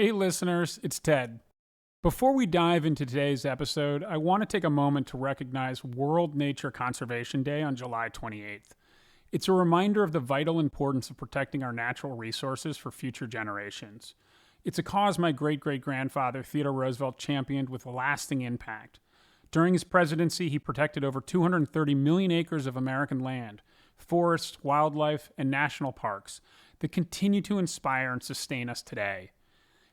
Hey listeners, it's Ted. Before we dive into today's episode, I want to take a moment to recognize World Nature Conservation Day on July 28th. It's a reminder of the vital importance of protecting our natural resources for future generations. It's a cause my great-great-grandfather Theodore Roosevelt championed with a lasting impact. During his presidency, he protected over 230 million acres of American land, forests, wildlife, and national parks that continue to inspire and sustain us today.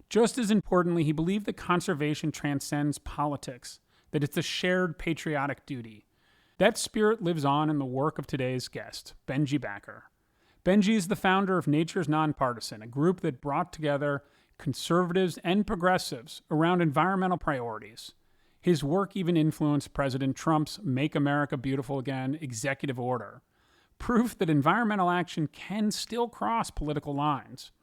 Just as importantly, he believed that conservation transcends politics, that it's a shared patriotic duty. That spirit lives on in the work of today's guest, Benji Backer. Benji is the founder of Nature's Nonpartisan, a group that brought together conservatives and progressives around environmental priorities. His work even influenced President Trump's Make America Beautiful Again executive order, proof that environmental action can still cross political lines.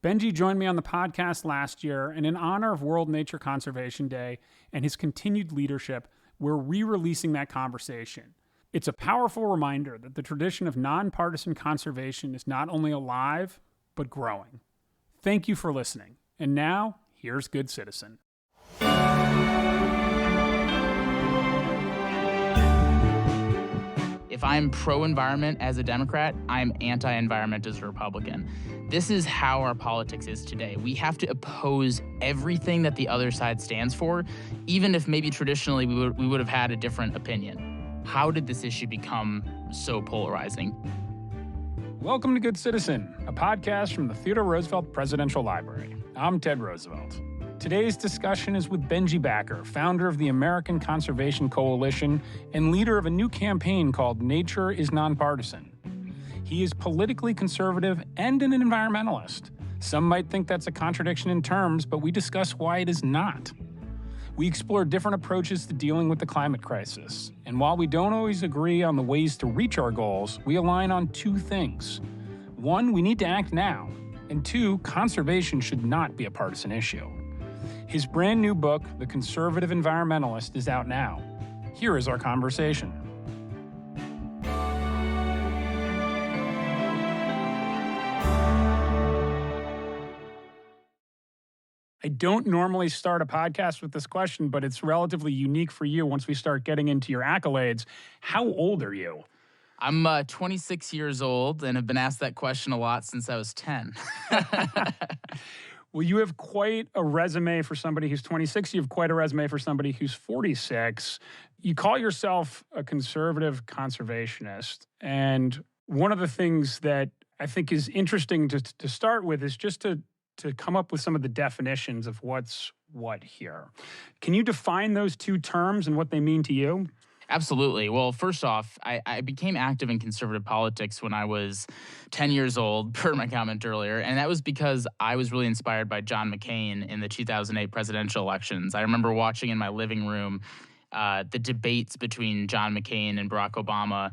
Benji joined me on the podcast last year, and in honor of World Nature Conservation Day and his continued leadership, we're re-releasing that conversation. It's a powerful reminder that the tradition of nonpartisan conservation is not only alive, but growing. Thank you for listening. And now, here's Good Citizen. If I'm pro-environment as a Democrat, I'm anti-environment as a Republican. This is how our politics is today. We have to oppose everything that the other side stands for, even if maybe traditionally we would have had a different opinion. How did this issue become so polarizing? Welcome to Good Citizen, a podcast from the Theodore Roosevelt Presidential Library. I'm Ted Roosevelt. Today's discussion is with Benji Backer, founder of the American Conservation Coalition and leader of a new campaign called Nature is Nonpartisan. He is politically conservative and an environmentalist. Some might think that's a contradiction in terms, but we discuss why it is not. We explore different approaches to dealing with the climate crisis. And while we don't always agree on the ways to reach our goals, we align on two things. One, we need to act now. And two, conservation should not be a partisan issue. His brand new book, The Conservative Environmentalist, is out now. Here is our conversation. I don't normally start a podcast with this question, but it's relatively unique for you once we start getting into your accolades. How old are you? I'm 26 years old and have been asked that question a lot since I was 10. Well, you have quite a resume for somebody who's 26. You have quite a resume for somebody who's 46. You call yourself a conservative conservationist. And one of the things that I think is interesting to start with is just to come up with some of the definitions of what's what here. Can you define those two terms and what they mean to you? Absolutely. Well, first off, I became active in conservative politics when I was 10 years old, per my comment earlier, and that was because I was really inspired by John McCain in the 2008 presidential elections. I remember watching in my living room the debates between John McCain and Barack Obama.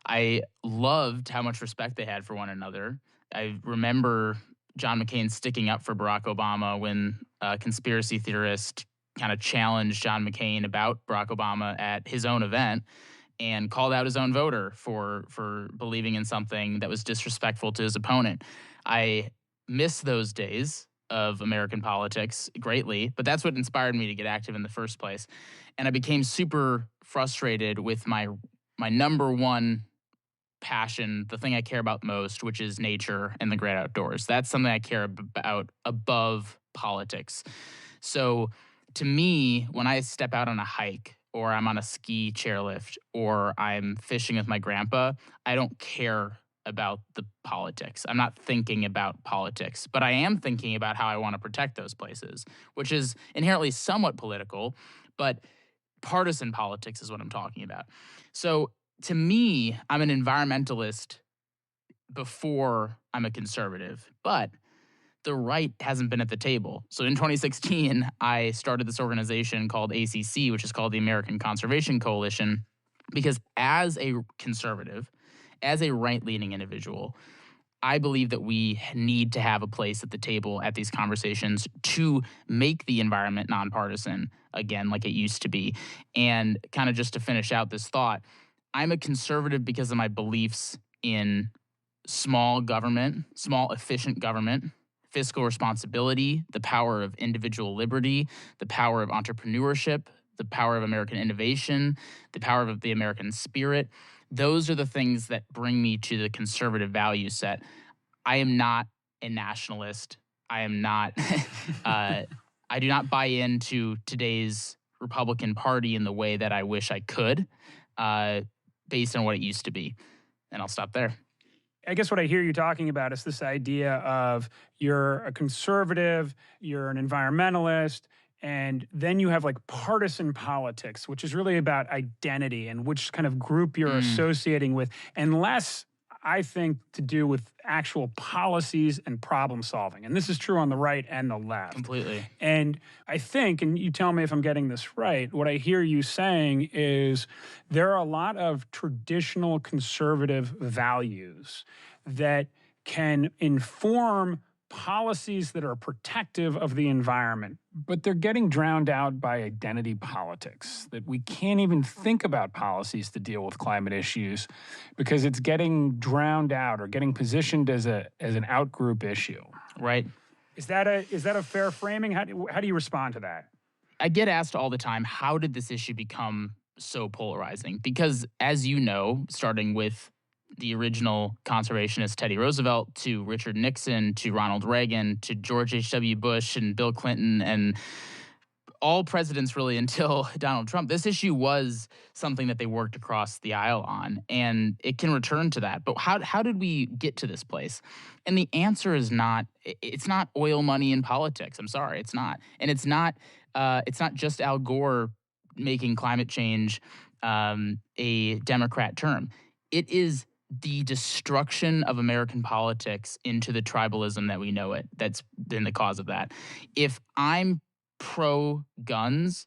I loved how much respect they had for one another. I remember John McCain sticking up for Barack Obama when a conspiracy theorist kind of challenged John McCain about Barack Obama at his own event and called out his own voter for believing in something that was disrespectful to his opponent. I miss those days of American politics greatly, but that's what inspired me to get active in the first place. And I became super frustrated with my number one passion, the thing I care about most, which is nature and the great outdoors. That's something I care about above politics. So to me, when I step out on a hike or I'm on a ski chairlift or I'm fishing with my grandpa, I don't care about the politics. I'm not thinking about politics, but I am thinking about how I want to protect those places, which is inherently somewhat political, but partisan politics is what I'm talking about. So to me, I'm an environmentalist before I'm a conservative, but the right hasn't been at the table. So in 2016, I started this organization called ACC, which is called the American Conservation Coalition, because as a conservative, as a right-leaning individual, I believe that we need to have a place at the table at these conversations to make the environment nonpartisan again, like it used to be. And kind of just to finish out this thought, I'm a conservative because of my beliefs in small government, small efficient government, fiscal responsibility, the power of individual liberty, the power of entrepreneurship, the power of American innovation, the power of the American spirit. Those are the things that bring me to the conservative value set. I am not a nationalist. I am not, uh, I do not buy into today's Republican Party in the way that I wish I could, uh, based on what it used to be. And I'll stop there. I guess what I hear you talking about is this idea of you're a conservative, you're an environmentalist, and then you have like partisan politics, which is really about identity and which kind of group you're Mm, associating with, and less, I think, to do with actual policies and problem solving. And this is true on the right and the left. completely. And I think, and you tell me if I'm getting this right, what I hear you saying is there are a lot of traditional conservative values that can inform policies that are protective of the environment, but they're getting drowned out by identity politics, that we can't even think about policies to deal with climate issues because it's getting drowned out or getting positioned as an outgroup issue. Right. Is that a fair framing? How do you respond to that? I get asked all the time, how did this issue become so polarizing? Because as you know, starting with the original conservationist Teddy Roosevelt to Richard Nixon to Ronald Reagan to George H.W. Bush and Bill Clinton and all presidents really until Donald Trump, this issue was something that they worked across the aisle on, and it can return to that. But how did we get to this place? And the answer is not. It's not oil money in politics. I'm sorry, it's not, and it's not. It's not just Al Gore making climate change a Democrat term. It is the destruction of American politics into the tribalism that we know it. That's been the cause of that. If I'm pro guns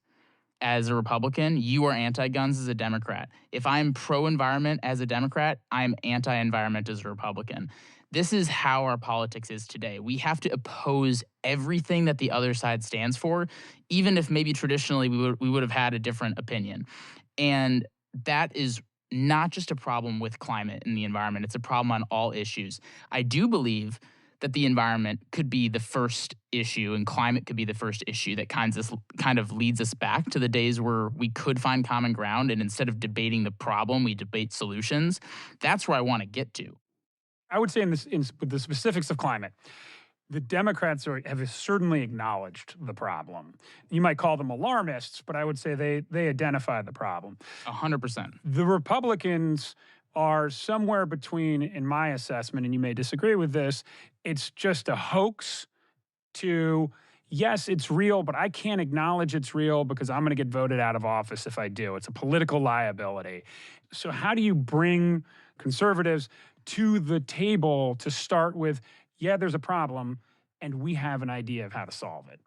as a Republican, you are anti guns as a Democrat. If I'm pro environment as a Democrat, I'm anti environment as a Republican. This is how our politics is today. We have to oppose everything that the other side stands for, even if maybe traditionally we would have had a different opinion. And that is not just a problem with climate and the environment, it's a problem on all issues. I do believe that the environment could be the first issue and climate could be the first issue that kind of leads us back to the days where we could find common ground, and instead of debating the problem, we debate solutions. That's where I want to get to. I would say with the specifics of climate, the Democrats have certainly acknowledged the problem. You might call them alarmists, but I would say they identify the problem. 100%. The Republicans are somewhere between, in my assessment, and you may disagree with this, it's just a hoax to, yes, it's real, but I can't acknowledge it's real because I'm going to get voted out of office if I do. It's a political liability. So how do you bring conservatives to the table to start with, yeah, there's a problem, and we have an idea of how to solve it?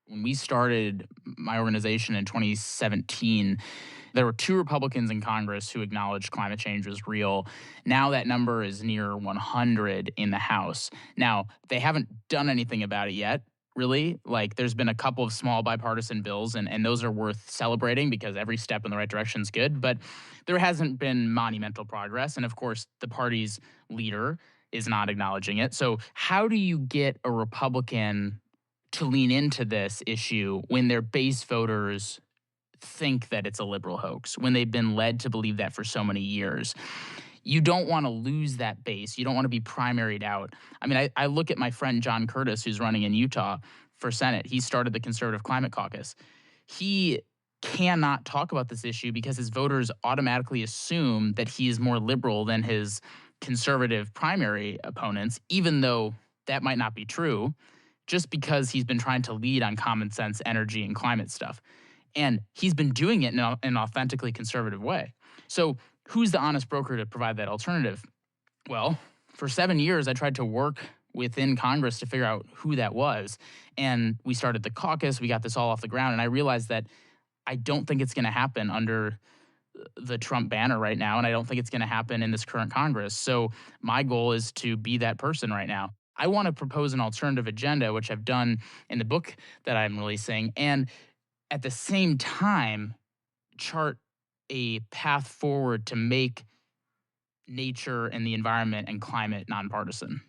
When we started my organization in 2017, there were 2 Republicans in Congress who acknowledged climate change was real. Now that number is near 100 in the House. Now, they haven't done anything about it yet, really. Like, there's been a couple of small bipartisan bills, and those are worth celebrating because every step in the right direction is good. But there hasn't been monumental progress. And of course, the party's leader is not acknowledging it. So, how do you get a Republican to lean into this issue when their base voters think that it's a liberal hoax, when they've been led to believe that for so many years? You don't want to lose that base. You don't want to be primaried out. I mean, I look at my friend John Curtis, who's running in Utah for Senate. He started the Conservative Climate Caucus. He cannot talk about this issue because his voters automatically assume that he is more liberal than his conservative primary opponents, even though that might not be true, just because he's been trying to lead on common sense, energy, and climate stuff. And he's been doing it in an authentically conservative way. So who's the honest broker to provide that alternative? Well, for 7 years, I tried to work within Congress to figure out who that was. And we started the caucus. We got this all off the ground. And I realized that I don't think it's going to happen under the Trump banner right now. And I don't think it's going to happen in this current Congress. So my goal is to be that person right now. I want to propose an alternative agenda, which I've done in the book that I'm releasing, and at the same time, chart a path forward to make nature and the environment and climate nonpartisan.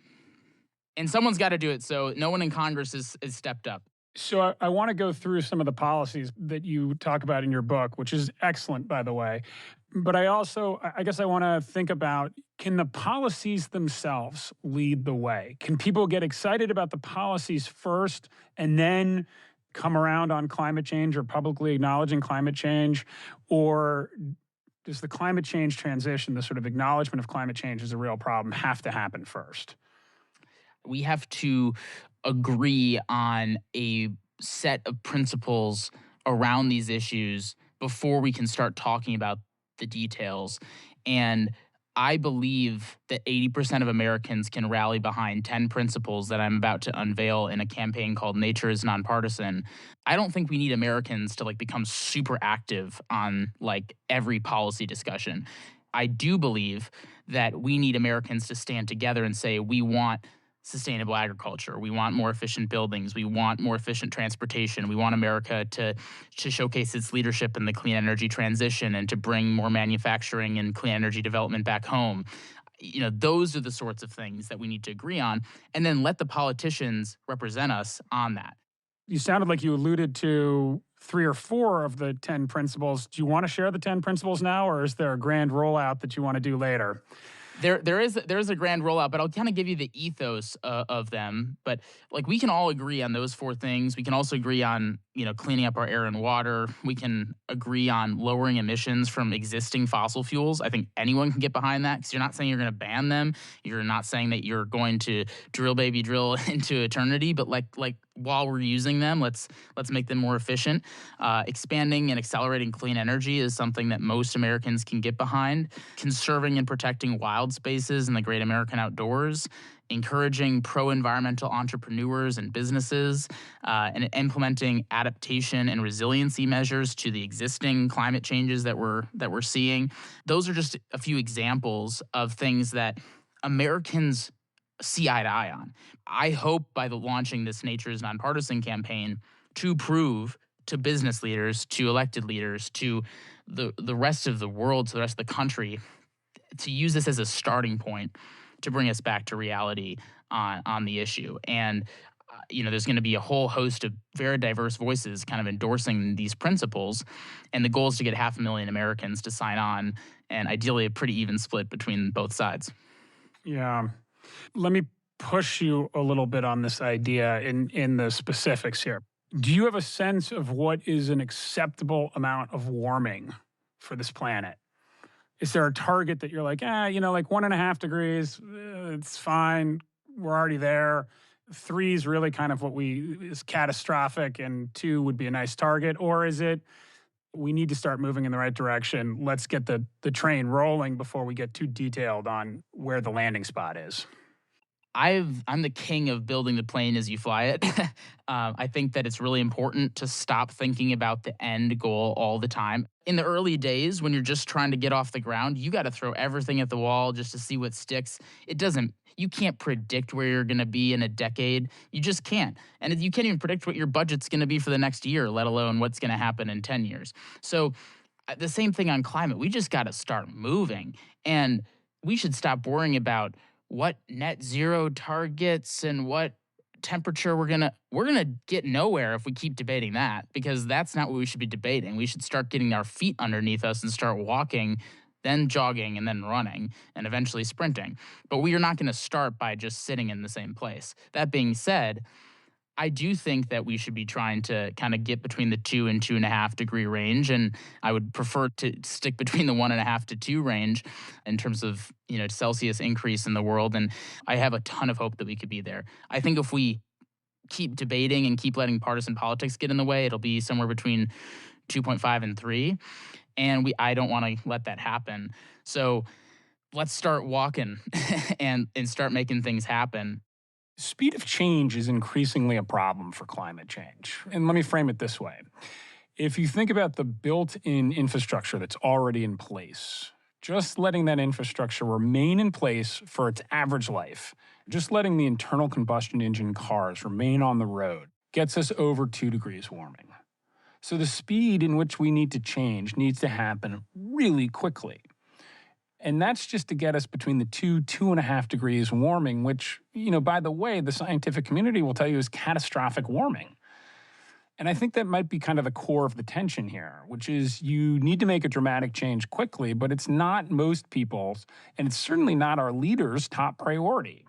And someone's got to do it. So no one in Congress is stepped up. So I want to go through some of the policies that you talk about in your book, which is excellent, by the way. But I guess I want to think about, can the policies themselves lead the way? Can people get excited about the policies first and then come around on climate change or publicly acknowledging climate change? Or does the climate change transition, the sort of acknowledgement of climate change as a real problem, have to happen first? We have to agree on a set of principles around these issues before we can start talking about the details. And I believe that 80% of Americans can rally behind 10 principles that I'm about to unveil in a campaign called Nature is Nonpartisan. I don't think we need Americans to like become super active on like every policy discussion. I do believe that we need Americans to stand together and say we want sustainable agriculture. We want more efficient buildings. We want more efficient transportation. We want America to showcase its leadership in the clean energy transition and to bring more manufacturing and clean energy development back home. You know, those are the sorts of things that we need to agree on, and then let the politicians represent us on that. You sounded like you alluded to 3 or 4 of the 10 principles. Do you want to share the 10 principles now, or is there a grand rollout that you want to do later? There is a grand rollout, but I'll kind of give you the ethos of them. But like we can all agree on those 4 things. We can also agree on cleaning up our air and water. We can agree on lowering emissions from existing fossil fuels. I think anyone can get behind that because you're not saying you're going to ban them. You're not saying that you're going to drill baby drill into eternity. But like while we're using them, let's make them more efficient. Expanding and accelerating clean energy is something that most Americans can get behind. Conserving and protecting wild spaces in the great American outdoors, encouraging pro-environmental entrepreneurs and businesses, and implementing adaptation and resiliency measures to the existing climate changes that we're seeing. Those are just a few examples of things that Americans see eye to eye on. I hope by launching this Nature is Nonpartisan campaign to prove to business leaders, to elected leaders, to the rest of the world, to the rest of the country, to use this as a starting point to bring us back to reality on the issue. And there's going to be a whole host of very diverse voices kind of endorsing these principles. And the goal is to get 500,000 Americans to sign on, and ideally a pretty even split between both sides. Yeah. Let me push you a little bit on this idea in the specifics here. Do you have a sense of what is an acceptable amount of warming for this planet? Is there a target that you're like, like 1.5 degrees, it's fine, we're already there. 3 is really kind of is catastrophic, and 2 would be a nice target? Or is it, we need to start moving in the right direction, let's get the train rolling before we get too detailed on where the landing spot is? I'm the king of building the plane as you fly it. I think that it's really important to stop thinking about the end goal all the time. In the early days, when you're just trying to get off the ground, you got to throw everything at the wall just to see what sticks. You can't predict where you're going to be in a decade. You just can't. And you can't even predict what your budget's going to be for the next year, let alone what's going to happen in 10 years. So the same thing on climate. We just got to start moving. And we should stop worrying about what net zero targets and what temperature we're gonna get nowhere if we keep debating that, because that's not what we should be debating. We should start getting our feet underneath us and start walking, then jogging, and then running, and eventually sprinting. But we are not going to start by just sitting in the same place. That being said, I do think that we should be trying to kind of get between the 2 and 2.5 degree range. And I would prefer to stick between the 1.5 to 2 range in terms of, Celsius increase in the world. And I have a ton of hope that we could be there. I think if we keep debating and keep letting partisan politics get in the way, it'll be somewhere between 2.5 and 3. And I don't want to let that happen. So let's start walking and start making things happen. Speed of change is increasingly a problem for climate change. And let me frame it this way. If you think about the built-in infrastructure that's already in place, just letting that infrastructure remain in place for its average life, just letting the internal combustion engine cars remain on the road, gets us over 2 degrees warming. So the speed in which we need to change needs to happen really quickly. And that's just to get us between the 2.5 degrees warming, which, by the way, the scientific community will tell you is catastrophic warming. And I think that might be kind of the core of the tension here, which is you need to make a dramatic change quickly, but it's not most people's, and it's certainly not our leaders' top priority.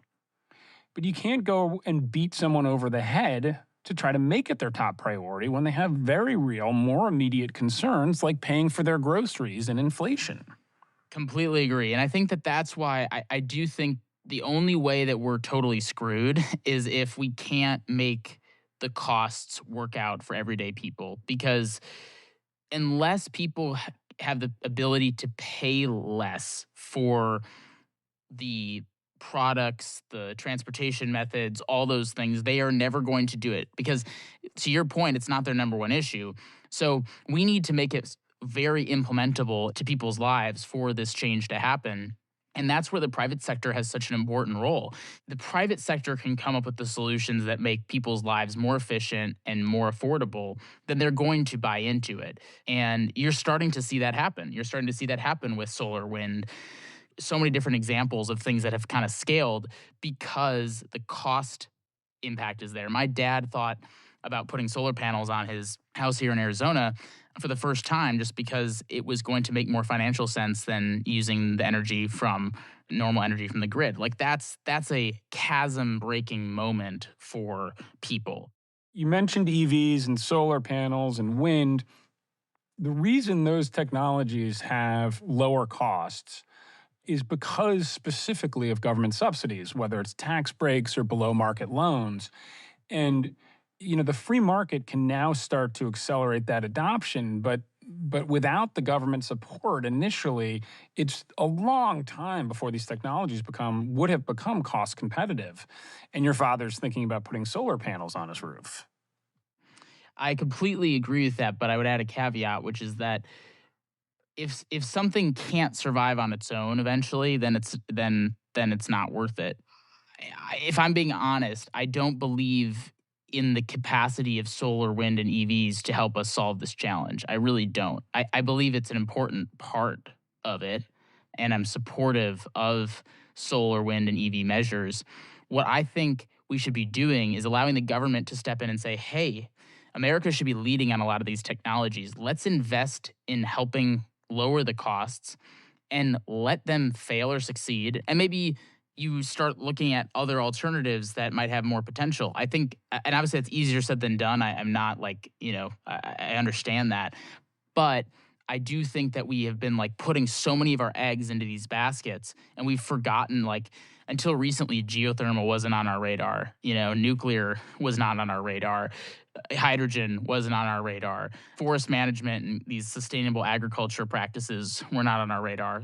But you can't go and beat someone over the head to try to make it their top priority when they have very real, more immediate concerns like paying for their groceries and inflation. Completely agree. And I think that that's why I do think the only way that we're totally screwed is if we can't make the costs work out for everyday people. Because unless people have the ability to pay less for the products, the transportation methods, all those things, they are never going to do it. Because to your point, it's not their number one issue. So we need to make it very implementable to people's lives for this change to happen. And that's where the private sector has such an important role. The private sector can come up with the solutions that make people's lives more efficient and more affordable, then they're going to buy into it. And you're starting to see that happen. You're starting to see that happen with solar, wind, so many different examples of things that have kind of scaled because the cost impact is there. My dad thought about putting solar panels on his house here in Arizona for the first time just because it was going to make more financial sense than using the energy from normal energy from the grid. Like that's a chasm breaking moment for people. You mentioned EVs and solar panels and wind. The reason those technologies have lower costs is because specifically of government subsidies, whether it's tax breaks or below market loans. And the free market can now start to accelerate that adoption, but without the government support initially, it's a long time before these technologies would have become cost competitive. And your father's thinking about putting solar panels on his roof. I completely agree with that, but I would add a caveat, which is that if something can't survive on its own eventually, then it's not worth it. If I'm being honest, I don't believe in the capacity of solar, wind, and EVs to help us solve this challenge. I really don't. I believe it's an important part of it, and I'm supportive of solar, wind, and EV measures. What I think we should be doing is allowing the government to step in and say, hey, America should be leading on a lot of these technologies. Let's invest in helping lower the costs and let them fail or succeed. And maybe you start looking at other alternatives that might have more potential. I think, and obviously it's easier said than done. I'm not I understand that. But I do think that we have been putting so many of our eggs into these baskets and we've forgotten until recently, geothermal wasn't on our radar. Nuclear was not on our radar. Hydrogen wasn't on our radar. Forest management and these sustainable agriculture practices were not on our radar.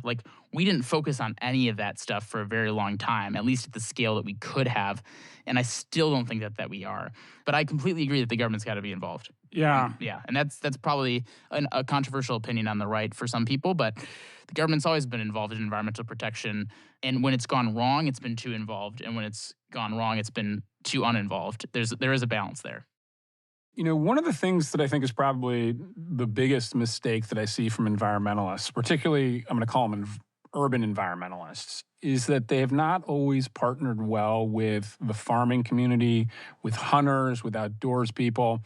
We didn't focus on any of that stuff for a very long time, at least at the scale that we could have. And I still don't think that we are. But I completely agree that the government's got to be involved. Yeah. Yeah. And that's probably a controversial opinion on the right for some people, but the government's always been involved in environmental protection. And when it's gone wrong, it's been too involved. And when it's gone wrong, it's been too uninvolved. There is a balance there. One of the things that I think is probably the biggest mistake that I see from environmentalists, particularly I'm going to call them urban environmentalists, is that they have not always partnered well with the farming community, with hunters, with outdoors people.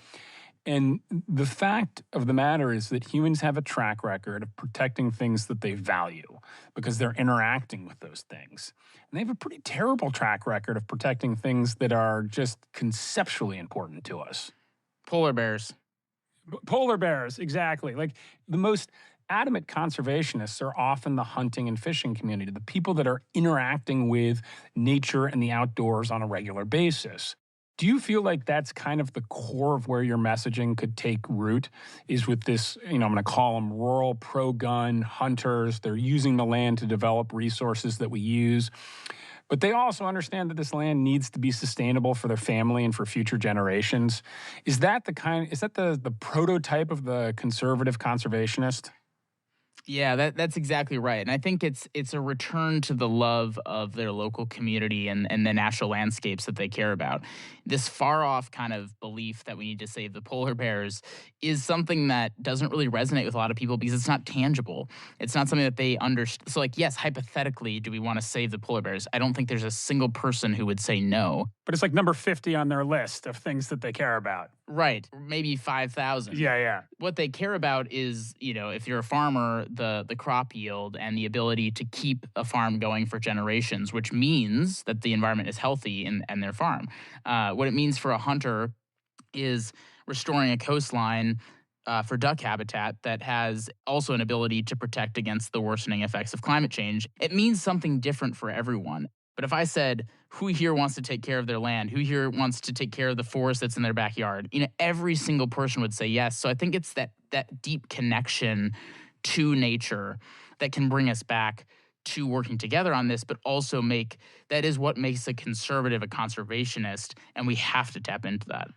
And the fact of the matter is that humans have a track record of protecting things that they value because they're interacting with those things. And they have a pretty terrible track record of protecting things that are just conceptually important to us. Polar bears. Polar bears, exactly. The most adamant conservationists are often the hunting and fishing community, the people that are interacting with nature and the outdoors on a regular basis. Do you feel like that's kind of the core of where your messaging could take root, is with this, I'm going to call them rural pro-gun hunters. They're using the land to develop resources that we use. But they also understand that this land needs to be sustainable for their family and for future generations. Is that the prototype of the conservative conservationist? Yeah, that's exactly right. And I think it's a return to the love of their local community and the natural landscapes that they care about. This far off kind of belief that we need to save the polar bears is something that doesn't really resonate with a lot of people because it's not tangible. It's not something that they understand. So, like, yes, hypothetically, do we want to save the polar bears? I don't think there's a single person who would say no. But it's like number 50 on their list of things that they care about. Right. Maybe 5,000. Yeah. What they care about is, if you're a farmer, the crop yield and the ability to keep a farm going for generations, which means that the environment is healthy in their farm. What it means for a hunter is restoring a coastline for duck habitat that has also an ability to protect against the worsening effects of climate change. It means something different for everyone. But if I said, who here wants to take care of their land? Who here wants to take care of the forest that's in their backyard? Every single person would say yes. So I think it's that deep connection to nature that can bring us back to working together on this, but also that is what makes a conservative a conservationist, and we have to tap into that.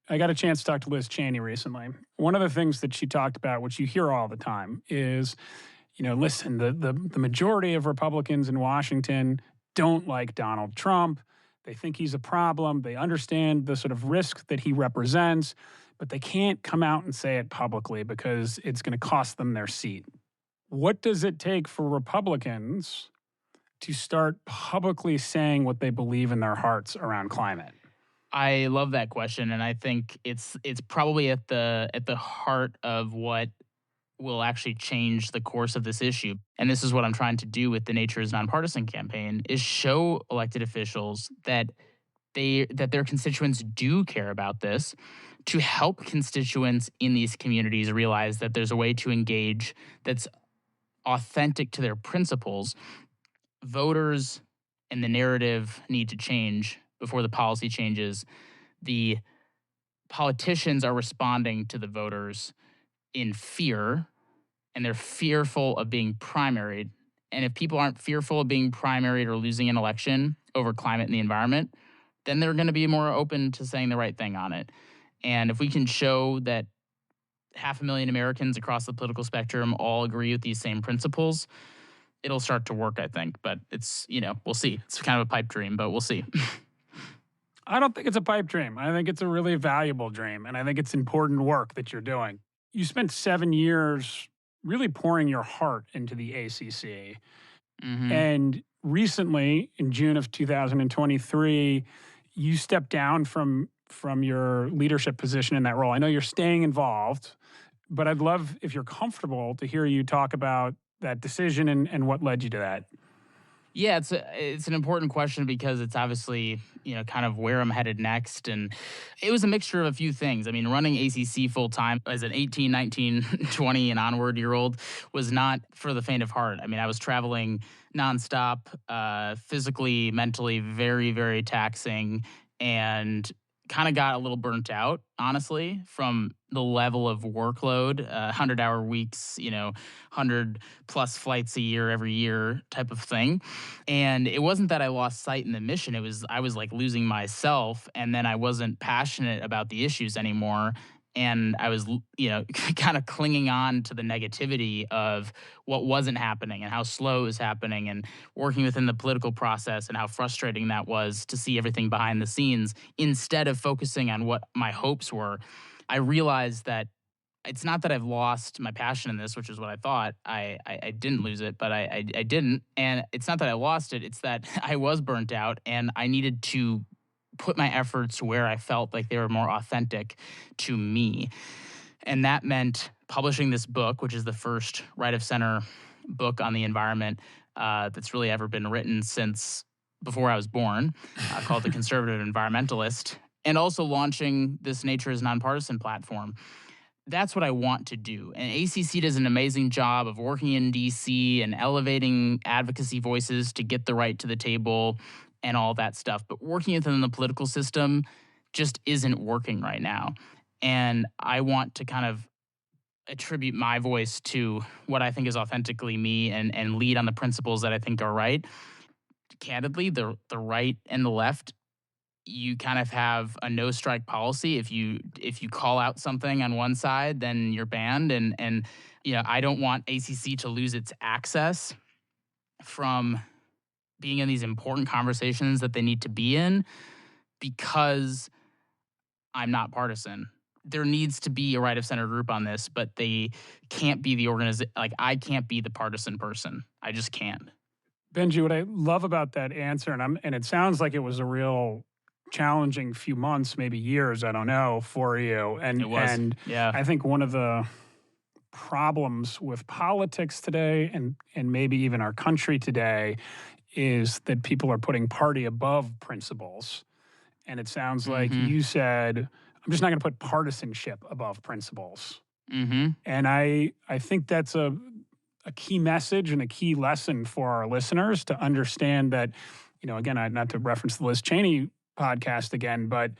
I got a chance to talk to Liz Cheney recently. One of the things that she talked about, which you hear all the time, is, listen, the majority of Republicans in Washington don't like Donald Trump. They think he's a problem. They understand the sort of risk that he represents, but they can't come out and say it publicly because it's going to cost them their seat. What does it take for Republicans to start publicly saying what they believe in their hearts around climate? I love that question, and I think it's probably at the heart of what will actually change the course of this issue. And this is what I'm trying to do with the Nature is Nonpartisan campaign, is show elected officials that their constituents do care about this, to help constituents in these communities realize that there's a way to engage that's authentic to their principles. Voters and the narrative need to change before the policy changes. The politicians are responding to the voters in fear, and they're fearful of being primaried. And if people aren't fearful of being primaried or losing an election over climate and the environment, then they're going to be more open to saying the right thing on it. And if we can show that 500,000 Americans across the political spectrum all agree with these same principles, it'll start to work, I think. But it's, we'll see. It's kind of a pipe dream, but we'll see. I don't think it's a pipe dream. I think it's a really valuable dream, and I think it's important work that you're doing. You spent 7 years really pouring your heart into the ACC. Mm-hmm. And recently, in June of 2023, you stepped down from your leadership position in that role. I know you're staying involved, but I'd love, if you're comfortable, to hear you talk about that decision and what led you to that. Yeah, it's an important question because it's obviously, kind of where I'm headed next. And it was a mixture of a few things. I mean, running ACC full time as an 18, 19, 20 and onward year old was not for the faint of heart. I mean, I was traveling nonstop, physically, mentally, very, very taxing, and kind of got a little burnt out, honestly, from the level of workload, 100-hour weeks, 100 plus flights a year every year type of thing. And it wasn't that I lost sight in the mission. I was like losing myself, and then I wasn't passionate about the issues anymore. And I was, kind of clinging on to the negativity of what wasn't happening and how slow it was happening, and working within the political process and how frustrating that was to see everything behind the scenes instead of focusing on what my hopes were. I realized that it's not that I've lost my passion in this, which is what I thought. I didn't lose it, but I didn't. And it's not that I lost it. It's that I was burnt out, and I needed to put my efforts where I felt like they were more authentic to me. And that meant publishing this book, which is the first right of center book on the environment that's really ever been written since before I was born, called The Conservative Environmentalist, and also launching this Nature is Nonpartisan platform. That's what I want to do. And ACC does an amazing job of working in DC and elevating advocacy voices to get the right to the table and all that stuff. But working within the political system just isn't working right now. And I want to kind of attribute my voice to what I think is authentically me, and lead on the principles that I think are right. Candidly, the right and the left you kind of have a no strike policy. If you call out something on one side, then you're banned. And I don't want ACC to lose its access from being in these important conversations that they need to be in because I'm not partisan. There needs to be a right of center group on this, but they can't be the like I can't be the partisan person. I just can't. Benji, what I love about that answer, and it sounds like it was a real challenging few months, maybe years, I don't know, for you. It was. And Yeah. I think one of the problems with politics today and maybe even our country today is that people are putting party above principles. And it sounds like you said, I'm just not going to put partisanship above principles. And I think that's a key message and a key lesson for our listeners to understand that, again, not to reference the Liz Cheney podcast again, but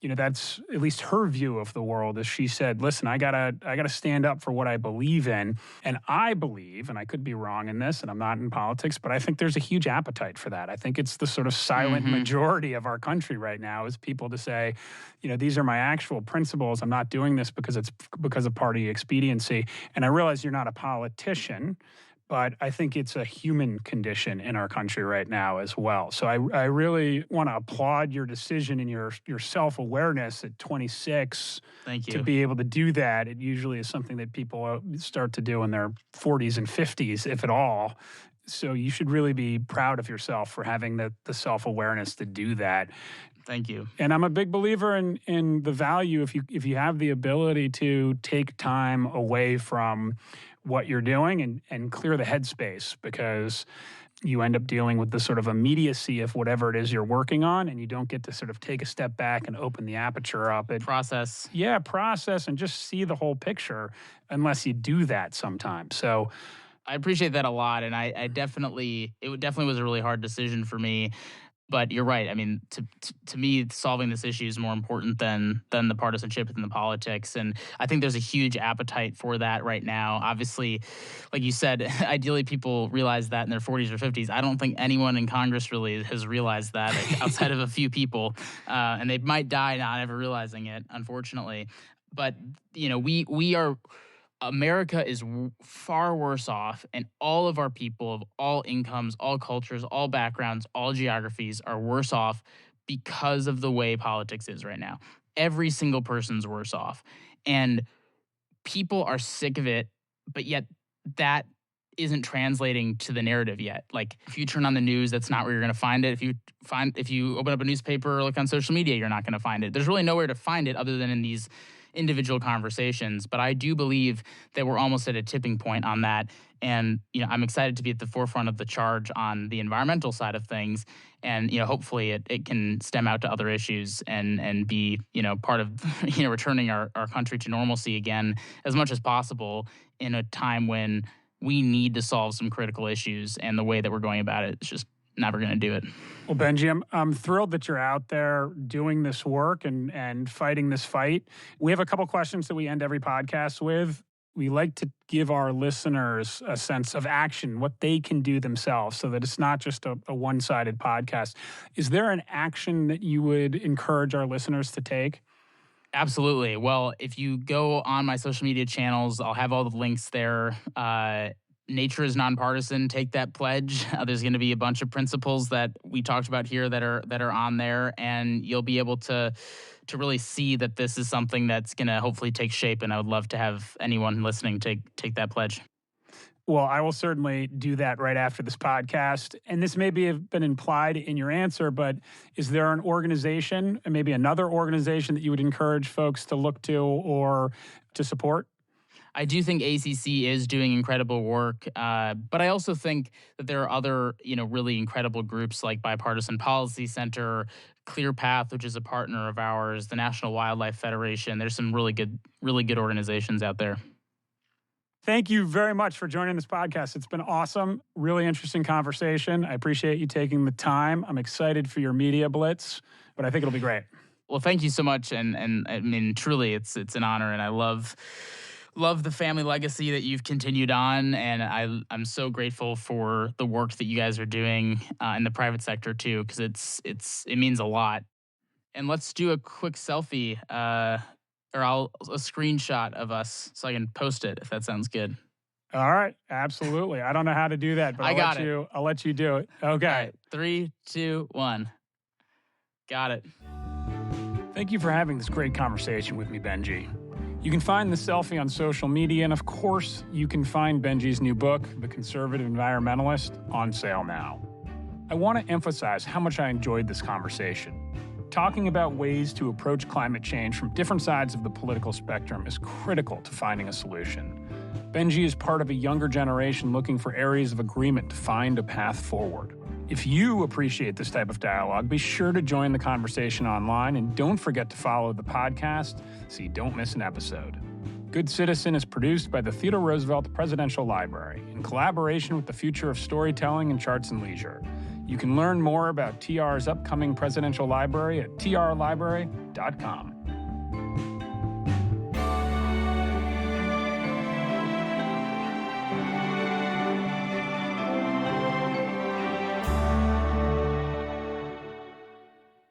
that's at least her view of the world. As she said, listen, I gotta stand up for what I believe in. And I believe, and I could be wrong in this, and I'm not in politics, but I think there's a huge appetite for that. I think it's the sort of silent majority of our country right now is people to say, these are my actual principles. I'm not doing this because it's because of party expediency. And I realize you're not a politician, but I think it's a human condition in our country right now as well. So I really want to applaud your decision and your self-awareness at 26. Thank you. To be able to do that. It usually is something that people start to do in their 40s and 50s, if at all. So you should really be proud of yourself for having the self-awareness to do that. Thank you. And I'm a big believer in the value if you have the ability to take time away from what you're doing and clear the headspace, because you end up dealing with the sort of immediacy of whatever it is you're working on, and you don't get to sort of take a step back and open the aperture up. Process And just see the whole picture unless you do that sometimes. So I appreciate that a lot, and it definitely was a really hard decision for me. But you're right. I mean, to me, solving this issue is more important than the partisanship and the politics. And I think there's a huge appetite for that right now. Obviously, like you said, ideally people realize that in their 40s or 50s. I don't think anyone in Congress really has realized that outside of a few people. And they might die not ever realizing it, unfortunately. But, we are... America is far worse off, and all of our people of all incomes, all cultures, all backgrounds, all geographies are worse off because of the way politics is right now. Every single person's worse off. And people are sick of it, but yet that isn't translating to the narrative yet. Like, if you turn on the news, that's not where you're going to find it. If you open up a newspaper or look on social media, you're not going to find it. There's really nowhere to find it other than in these individual conversations. But I do believe that we're almost at a tipping point on that. And, I'm excited to be at the forefront of the charge on the environmental side of things. And, hopefully it can stem out to other issues and be, part of, returning our country to normalcy again as much as possible in a time when we need to solve some critical issues. And the way that we're going about it is just never going to do it. Well, Benji, I'm thrilled that you're out there doing this work and fighting this fight. We have a couple questions that we end every podcast with. We like to give our listeners a sense of action, what they can do themselves, so that it's not just a one-sided podcast. Is there an action that you would encourage our listeners to take? Absolutely. Well, if you go on my social media channels, I'll have all the links there. Nature is nonpartisan. Take that pledge. There's going to be a bunch of principles that we talked about here that are on there, and you'll be able to really see that this is something that's going to hopefully take shape. And I would love to have anyone listening take that pledge. Well, I will certainly do that right after this podcast. And this may have been implied in your answer, but is there an organization, maybe another organization that you would encourage folks to look to or to support? I do think ACC is doing incredible work, but I also think that there are other, really incredible groups like Bipartisan Policy Center, Clear Path, which is a partner of ours, the National Wildlife Federation. There's some really good organizations out there. Thank you very much for joining this podcast. It's been awesome. Really interesting conversation. I appreciate you taking the time. I'm excited for your media blitz, but I think it'll be great. Well, thank you so much. And I mean, truly, it's an honor, and I love the family legacy that you've continued on, and I'm so grateful for the work that you guys are doing in the private sector too, because it means a lot. And let's do a quick selfie, or a screenshot of us so I can post it if that sounds good. All right, absolutely. I don't know how to do that, but I'll let you do it. Okay. All right, 3, 2, 1. Got it. Thank you for having this great conversation with me, Benji. You can find the selfie on social media, and of course, you can find Benji's new book, The Conservative Environmentalist, on sale now. I want to emphasize how much I enjoyed this conversation. Talking about ways to approach climate change from different sides of the political spectrum is critical to finding a solution. Benji is part of a younger generation looking for areas of agreement to find a path forward. If you appreciate this type of dialogue, be sure to join the conversation online, and don't forget to follow the podcast so you don't miss an episode. Good Citizen is produced by the Theodore Roosevelt Presidential Library in collaboration with the Future of Storytelling and Charts and Leisure. You can learn more about TR's upcoming presidential library at trlibrary.com.